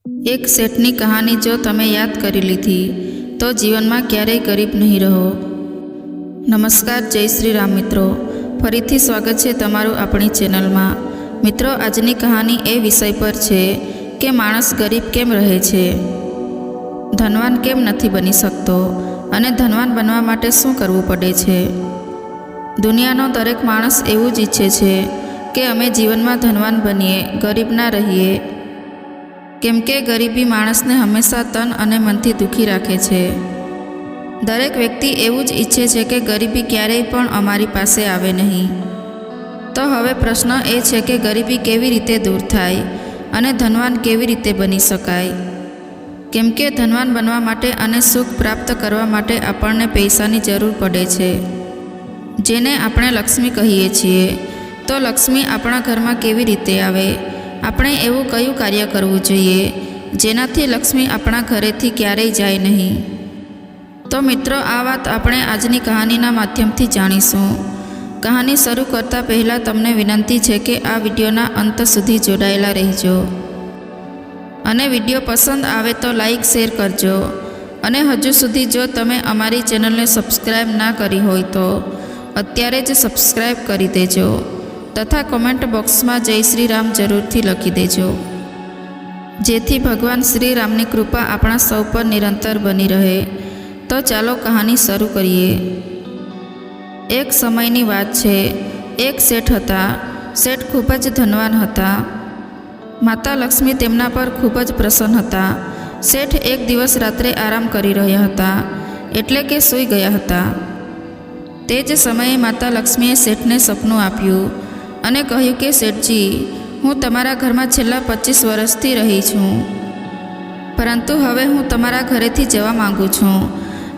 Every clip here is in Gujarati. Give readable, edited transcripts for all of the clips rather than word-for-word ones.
એક શેઠની કહાની જો તમે યાદ કરી લીધી તો જીવનમાં ક્યારેય ગરીબ નહીં રહો। નમસ્કાર, જય શ્રી રામ મિત્રો, ફરીથી સ્વાગત છે તમારું આપણી ચેનલમાં। મિત્રો, આજની કહાની એ વિષય પર છે કે માણસ ગરીબ કેમ રહે છે, ધનવાન કેમ નથી બની શકતો અને ધનવાન બનવા માટે શું કરવું પડે છે। દુનિયાનો દરેક માણસ એવું જ ઈચ્છે છે કે અમે જીવનમાં ધનવાન બનીએ, ગરીબ ના રહીએ, કેમ કે ગરીબી માણસને હંમેશા તન અને મનથી દુઃખી રાખે છે। દરેક વ્યક્તિ એવું જ ઈચ્છે છે કે ગરીબી ક્યારેય પણ અમારી પાસે આવે નહીં। તો હવે પ્રશ્ન એ છે કે ગરીબી કેવી રીતે દૂર થાય અને ધનવાન કેવી રીતે બની શકાય, કેમ કે ધનવાન બનવા માટે અને સુખ પ્રાપ્ત કરવા માટે આપણને પૈસાની જરૂર પડે છે, જેને આપણે લક્ષ્મી કહીએ છીએ। તો લક્ષ્મી આપણા ઘરમાં કેવી રીતે આવે, આપણે એવું કયું કાર્ય કરવું જોઈએ જેનાથી લક્ષ્મી આપણા ઘરેથી ક્યારેય જાય નહીં। તો મિત્રો, આ વાત આપણે આજની કહાનીના માધ્યમથી જાણીશું। કહાની શરૂ કરતાં પહેલાં તમને વિનંતી છે કે આ વિડીયોના અંત સુધી જોડાયેલા રહેજો અને વિડીયો પસંદ આવે તો લાઈક શેર કરજો। અને હજુ સુધી જો તમે અમારી ચેનલને સબસ્ક્રાઈબ ના કરી હોય તો અત્યારે જ સબસ્ક્રાઈબ કરી દેજો તથા કોમેન્ટ બોક્સમાં જય શ્રી રામ જરૂરથી લખી દેજો, જેથી ભગવાન શ્રી રામની કૃપા આપણા સૌ પર નિરંતર બની રહે। તો ચાલો કહાની શરૂ કરીએ। એક સમયની વાત છે। એક શેઠ હતા। શેઠ ખૂબ જ ધનવાન હતા। માતા લક્ષ્મી તેમના પર ખૂબ જ પ્રસન્ન હતા। શેઠ એક દિવસ રાત્રે આરામ કરી રહ્યા હતા, એટલે કે સૂઈ ગયા હતા। તે જ સમયે માતા લક્ષ્મીએ શેઠને સપનું આપ્યું અને કહ્યું કે શેઠજી, હું તમારા ઘરમાં છેલ્લા 25 વર્ષથી રહી છું, પરંતુ હવે હું તમારા ઘરેથી જવા માંગુ છું।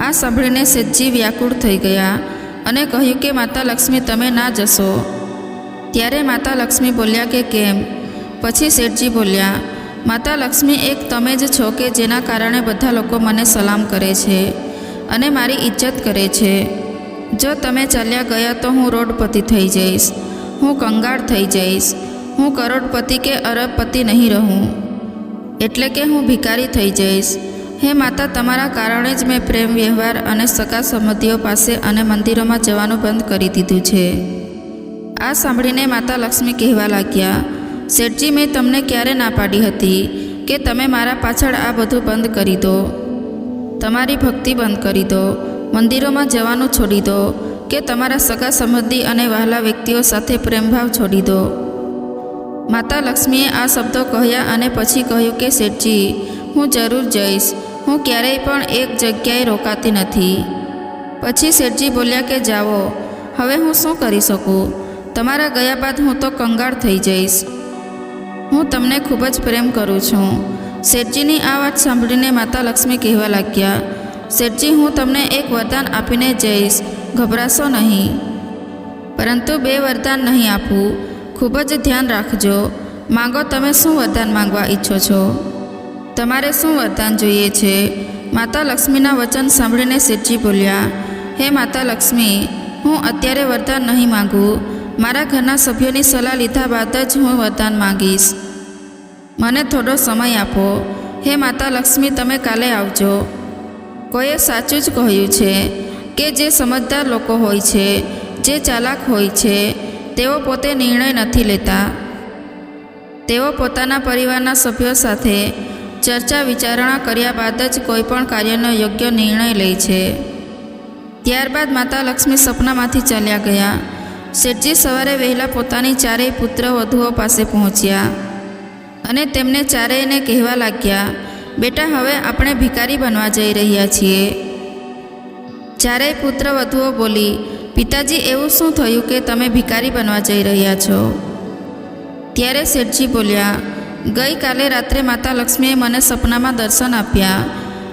આ સાંભળીને શેઠજી વ્યાકુળ થઈ ગયા અને કહ્યું કે માતા લક્ષ્મી, તમે ના જશો। ત્યારે માતા લક્ષ્મી બોલ્યા કે કેમ? પછી શેઠજી બોલ્યા, માતા લક્ષ્મી, એક તમે જ છો કે જેના કારણે બધા લોકો મને સલામ કરે છે અને મારી ઇજ્જત કરે છે। જો તમે ચાલ્યા ગયા તો હું રોડપતિ થઈ જઈશ, હું કંગાળ થઈ જઈશ, હું કરોડપતિ કે અરબપતિ નહીં રહું, એટલે કે હું ભિખારી થઈ જઈશ। હે માતા, તમારા કારણે જ મેં પ્રેમ વ્યવહાર અને સગા સંબંધીઓ પાસે અને મંદિરોમાં જવાનું બંધ કરી દીધું છે। આ સાંભળીને માતા લક્ષ્મી કહેવા લાગ્યા, શેઠજી, મેં તમને ક્યારે ના પાડી હતી કે તમે મારા પાછળ આ બધું બંધ કરી દો, તમારી ભક્તિ બંધ કરી દો, મંદિરોમાં જવાનું છોડી દો, કે તમારા સગા સંબંધી અને વહાલા વ્યક્તિઓ સાથે પ્રેમભાવ છોડી દો। માતા લક્ષ્મીએ આ શબ્દો કહ્યા અને પછી કહ્યું કે શેઠજી, હું જરૂર જઈશ, હું ક્યારેય પણ એક જગ્યાએ રોકાતી નથી। પછી શેઠજી બોલ્યા કે જાઓ, હવે હું શું કરી શકું? તમારા ગયા બાદ હું તો કંગાળ થઈ જઈશ। હું તમને ખૂબ જ પ્રેમ કરું છું। શેઠજીની આ વાત સાંભળીને માતા લક્ષ્મી કહેવા લાગ્યા, શેઠજી, હું તમને એક વરદાન આપીને જઈશ, ગભરાશો નહીં, પરંતુ 2 વરદાન નહીં આપું, ખૂબ જ ધ્યાન રાખજો। માંગો, તમે શું વરદાન માંગવા ઈચ્છો છો? તમારે શું વરદાન જોઈએ છે? માતા લક્ષ્મીના વચન સાંભળીને શેઠજી બોલ્યા, હે માતા લક્ષ્મી, હું અત્યારે વરદાન નહીં માંગું, મારા ઘરના સભ્યોની સલાહ લીધા બાદ જ હું વરદાન માંગીશ, મને થોડો સમય આપો। હે માતા લક્ષ્મી, તમે કાલે આવજો। કોઈએ સાચું જ કહ્યું છે કે જે સમજદાર લોકો હોય છે, જે ચાલાક હોય છે, તેઓ પોતે નિર્ણય નથી લેતા, તેઓ પોતાના પરિવારના સભ્યો સાથે ચર્ચા વિચારણા કર્યા બાદ જ કોઈ પણ કાર્યનો યોગ્ય નિર્ણય લે છે। ત્યારબાદ માતા લક્ષ્મી સપનામાંથી ચાલ્યા ગયા। શેઠજી સવારે વહેલા પોતાની 4 પુત્ર વધુઓ પાસે પહોંચ્યા અને તેમને ચારેયને કહેવા લાગ્યા, બેટા, હવે આપણે ભિખારી બનવા જઈ રહ્યા છીએ। 4 પુત્ર વધુઓ બોલી, પિતાજી, એવું શું થયું કે તમે ભિખારી બનવા જઈ રહ્યા છો? ત્યારે શેઠજી બોલ્યા, ગઈકાલે રાત્રે માતા લક્ષ્મીએ મને સપનામાં દર્શન આપ્યા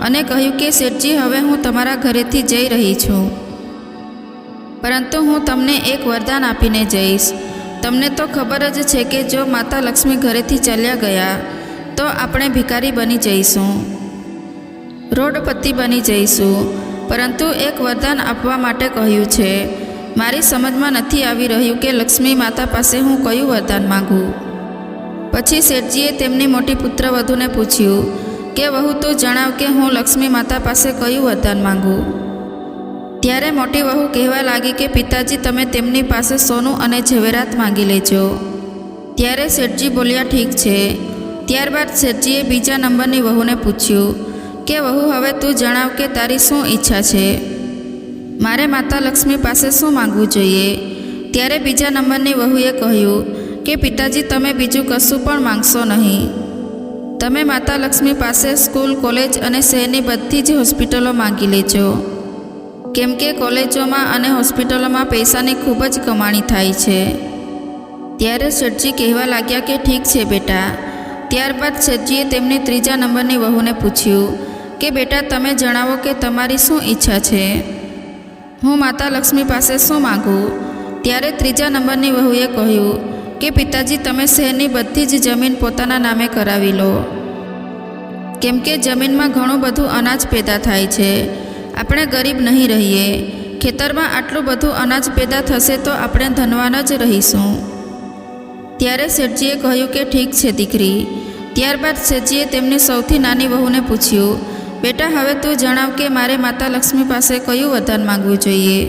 અને કહ્યું કે શેઠજી, હવે હું તમારા ઘરેથી જઈ રહી છું, પરંતુ હું તમને એક વરદાન આપીને જઈશ। તમને તો ખબર જ છે કે જો માતા લક્ષ્મી ઘરેથી ચાલ્યા ગયા તો આપણે ભિખારી બની જઈશું, રોડપતિ બની જઈશું, પરંતુ એક વરદાન આપવા માટે કહ્યું છે। મારી સમજમાં નથી આવી રહ્યું કે લક્ષ્મી માતા પાસે હું કયું વરદાન માંગું। પછી શેઠજીએ તેમની મોટી પુત્રવધૂને પૂછ્યું કે વહુ તું જણાવ કે હું લક્ષ્મી માતા પાસે કયું વરદાન માંગું. ત્યારે મોટી વહુ કહેવા લાગી કે પિતાજી તમે તેમની પાસે સોનું અને ઝવેરાત માંગી લેજો. ત્યારે શેઠજી બોલ્યા ઠીક છે. ત્યારબાદ શેઠજીએ બીજા નંબરની વહુને પૂછ્યું કે વહુ હવે તું જણાવ કે તારી શું ઈચ્છા છે, મારે માતા લક્ષ્મી પાસે શું માંગવું જોઈએ. ત્યારે બીજા નંબરની વહુએ કહ્યું કે પિતાજી તમે બીજું કશું પણ માંગશો નહીં. તમે માતા લક્ષ્મી પાસે સ્કૂલ, કોલેજ અને શહેરની બધી જ હોસ્પિટલો માંગી લેજો, કેમ કે કોલેજોમાં અને હોસ્પિટલોમાં પૈસાની ખૂબ જ કમાણી થાય છે. ત્યારે શેઠજી કહેવા લાગ્યા કે ઠીક છે બેટા. ત્યારબાદ શેઠજીએ તેમની ત્રીજા નંબરની વહુને પૂછ્યું કે બેટા તમે જણાવો કે તમારી શું ઈચ્છા છે, હું માતા લક્ષ્મી પાસે શું માગું. ત્યારે ત્રીજા નંબરની વહુએ કહ્યું કે પિતાજી તમે શહેરની બધી જ જમીન પોતાના નામે કરાવી લો, કેમ કે જમીનમાં ઘણું બધું અનાજ પેદા થાય છે, આપણે ગરીબ નહીં રહીએ. ખેતરમાં આટલું બધું અનાજ પેદા થશે તો આપણે ધનવાન જ રહીશું. ત્યારે શેઠજીએ કહ્યું કે ઠીક છે દીકરી. ત્યારબાદ શેઠજીએ તેમની સૌથી નાની વહુને પૂછ્યું બેટા હવે તું જણાવ કે મારે માતા લક્ષ્મી પાસે કયું વરદાન માંગવું જોઈએ.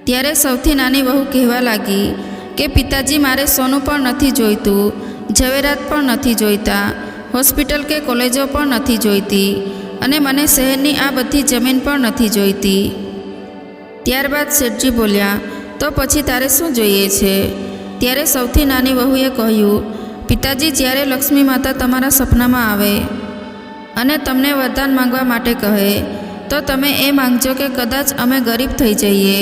ત્યારે સૌથી નાની વહુ કહેવા લાગી કે પિતાજી મારે સોનું પણ નથી જોઈતું, ઝવેરાત પણ નથી જોઈતા, હોસ્પિટલ કે કોલેજો પણ નથી જોઈતી અને મને શહેરની આ બધી જમીન પણ નથી જોઈતી. ત્યારબાદ શેઠજી બોલ્યા તો પછી તારે શું જોઈએ છે. ત્યારે સૌથી નાની વહુએ કહ્યું પિતાજી જ્યારે લક્ષ્મી માતા તમારા સપનામાં આવે અને તમને વરદાન માંગવા માટે કહે તો તમે એ માંગજો કે કદાચ અમે ગરીબ થઈ જઈએ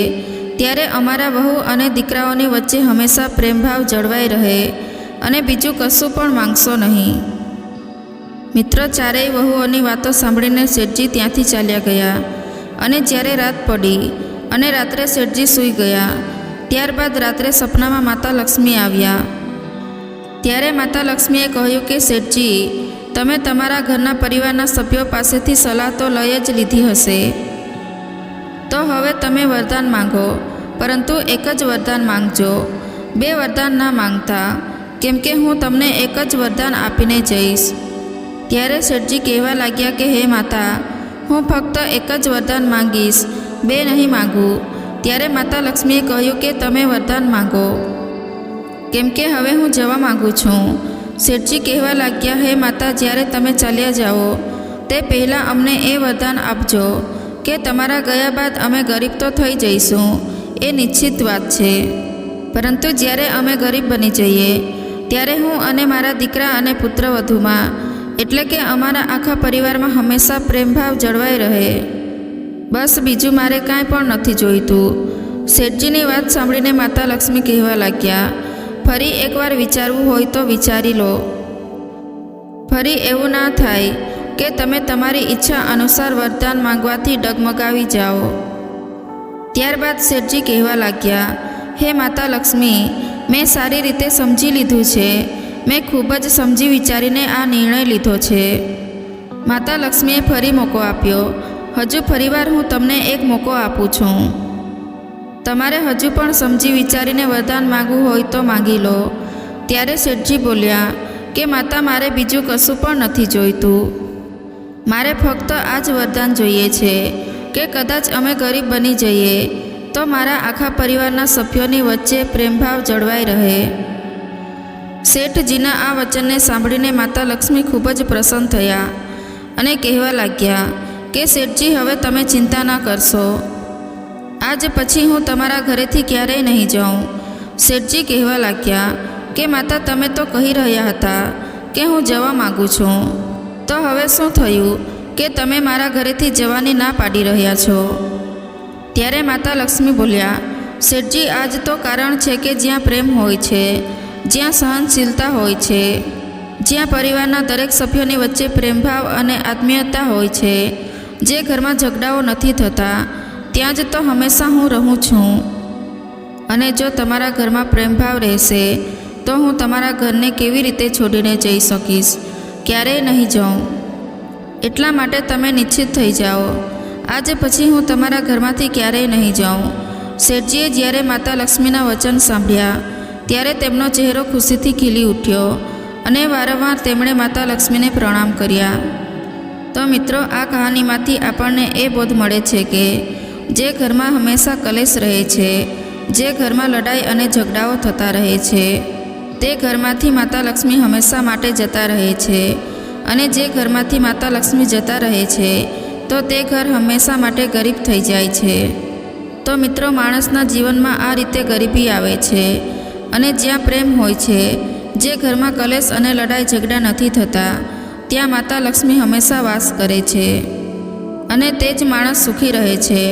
ત્યારે અમારા વહુ અને દીકરાઓની વચ્ચે હંમેશા પ્રેમભાવ જળવાઈ રહે અને બીજું કશું પણ માંગશો નહીં. મિત્ર ચારેય વહુઓની વાતો સાંભળીને શેઠજી ત્યાંથી ચાલ્યા ગયા અને જ્યારે રાત પડી અને રાત્રે શેઠજી સૂઈ ગયા. ત્યારબાદ રાત્રે સપનામાં માતા લક્ષ્મી આવ્યા. ત્યારે માતા લક્ષ્મીએ કહ્યું કે શેઠજી તમે તમારા ઘરના પરિવારના સભ્યો પાસેથી સલાહ તો લઈ જ લીધી હશે, તો હવે તમે વરદાન માંગો, પરંતુ એક જ વરદાન માંગજો, 2 વરદાન ના માંગતા, કેમ કે હું તમને એક જ વરદાન આપીને જઈશ. ત્યારે શેઠજી કહેવા લાગ્યા કે હે માતા હું ફક્ત એક જ વરદાન માંગીશ, 2 નહીં માંગું. ત્યારે માતા લક્ષ્મીએ કહ્યું કે તમે વરદાન માંગો, કેમ કે હવે હું જવા માગું છું. શેઠજી કહેવા લાગ્યા હે માતા જ્યારે તમે ચાલ્યા જાઓ તે પહેલાં અમને એ વરદાન આપજો કે તમારા ગયા બાદ અમે ગરીબ તો થઈ જઈશું, એ નિશ્ચિત વાત છે, પરંતુ જ્યારે અમે ગરીબ બની જઈએ ત્યારે હું અને મારા દીકરા અને પુત્રવધૂમાં એટલે કે અમારા આખા પરિવારમાં હંમેશા પ્રેમભાવ જળવાઈ રહે, બસ બીજું મારે કાંઈ પણ નથી જોઈતું. શેઠજીની વાત સાંભળીને માતા લક્ષ્મી કહેવા લાગ્યા ફરી એકવાર વિચારવું હોય તો વિચારી લો, ફરી એવું ના થાય કે તમે તમારી ઈચ્છા અનુસાર વરદાન માંગવાથી ડગમગાવી જાઓ. ત્યારબાદ શેઠજી કહેવા લાગ્યા હે માતા લક્ષ્મી મેં સારી રીતે સમજી લીધું છે, મેં ખૂબ જ સમજી વિચારીને આ નિર્ણય લીધો છે. માતા લક્ષ્મીએ ફરી મોકો આપ્યો. હજુ ફરીવાર હું તમને એક મોકો આપું છું, તમારે હજુ પણ સમજી વિચારીને વરદાન માંગવું હોય તો માંગી લો. ત્યારે શેઠજી બોલ્યા કે માતા મારે બીજું કશું પણ નથી જોઈતું, મારે ફક્ત આ જ વરદાન જોઈએ છે કે કદાચ અમે ગરીબ બની જઈએ તો મારા આખા પરિવારના સભ્યોની વચ્ચે પ્રેમભાવ જળવાઈ રહે. શેઠજીના આ વચનને સાંભળીને માતા લક્ષ્મી ખૂબ જ પ્રસન્ન થયા અને કહેવા લાગ્યા કે શેઠજી હવે તમે ચિંતા ન કરશો, આજ પછી હું તમારા ઘરેથી ક્યારેય નહીં જાઉં. શેઠજી કહેવા લાગ્યા કે માતા તમે તો કહી રહ્યા હતા કે હું જવા માગું છું, તો હવે શું થયું કે તમે મારા ઘરેથી જવાની ના પાડી રહ્યા છો. ત્યારે માતા લક્ષ્મી બોલ્યા શેઠજી આજ તો કારણ છે કે જ્યાં પ્રેમ હોય છે, જ્યાં સહનશીલતા હોય છે, જ્યાં પરિવારના દરેક સભ્યોની વચ્ચે પ્રેમભાવ અને આત્મીયતા હોય છે, જે ઘરમાં ઝઘડાઓ નથી થતા, ત્યાં જ તો હંમેશા હું રહું છું. અને જો તમારા ઘરમાં પ્રેમભાવ રહેશે તો હું તમારા ઘરને કેવી રીતે છોડીને જઈ શકીશ, ક્યારેય નહીં જાઉં. એટલા માટે તમે નિશ્ચિત થઈ જાઓ, આજે પછી હું તમારા ઘરમાંથી ક્યારેય નહીં જાઉં. શેઠજીએ જ્યારે માતા લક્ષ્મીના વચન સાંભળ્યા ત્યારે તેમનો ચહેરો ખુશીથી ખીલી ઉઠ્યો અને વારંવાર તેમણે માતા લક્ષ્મીને પ્રણામ કર્યા. તો મિત્રો, આ કહાનીમાંથી આપણને એ બોધ મળે છે કે જે ઘરમાં હંમેશા કલેશ રહે છે, જે ઘરમાં લડાઈ અને ઝઘડાઓ થતા રહે છે, તે ઘરમાંથી માતા લક્ષ્મી હંમેશા માટે જતા રહે છે. અને જે ઘરમાંથી માતા લક્ષ્મી જતા રહે છે તો તે ઘર હંમેશા માટે ગરીબ થઈ જાય છે. તો મિત્રો, માણસના જીવનમાં આ રીતે ગરીબી આવે છે. અને જ્યાં પ્રેમ હોય છે, જે ઘરમાં કલેશ અને લડાઈ ઝઘડા નથી થતા, ત્યાં માતા લક્ષ્મી હંમેશા વાસ કરે છે. અને તે જ માણસ સુખી રહે છે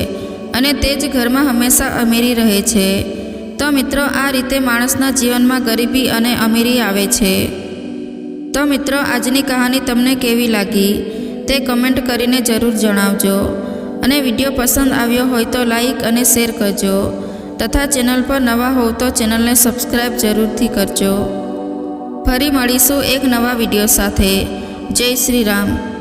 અને તે જ ઘરમાં હંમેશા અમીરી રહે છે. તો મિત્રો, આ રીતે માણસના જીવનમાં ગરીબી અને અમીરી આવે છે. તો મિત્રો, આજની કહાની તમને કેવી લાગી તે કમેન્ટ કરીને જરૂર જણાવજો. અને વિડીયો પસંદ આવ્યો હોય તો લાઈક અને શેર કરજો. તથા ચેનલ પર નવા હોવ તો ચેનલને સબસ્ક્રાઈબ જરૂરથી કરજો. ફરી મળીશું એક નવા વિડીયો સાથે. જય શ્રી રામ.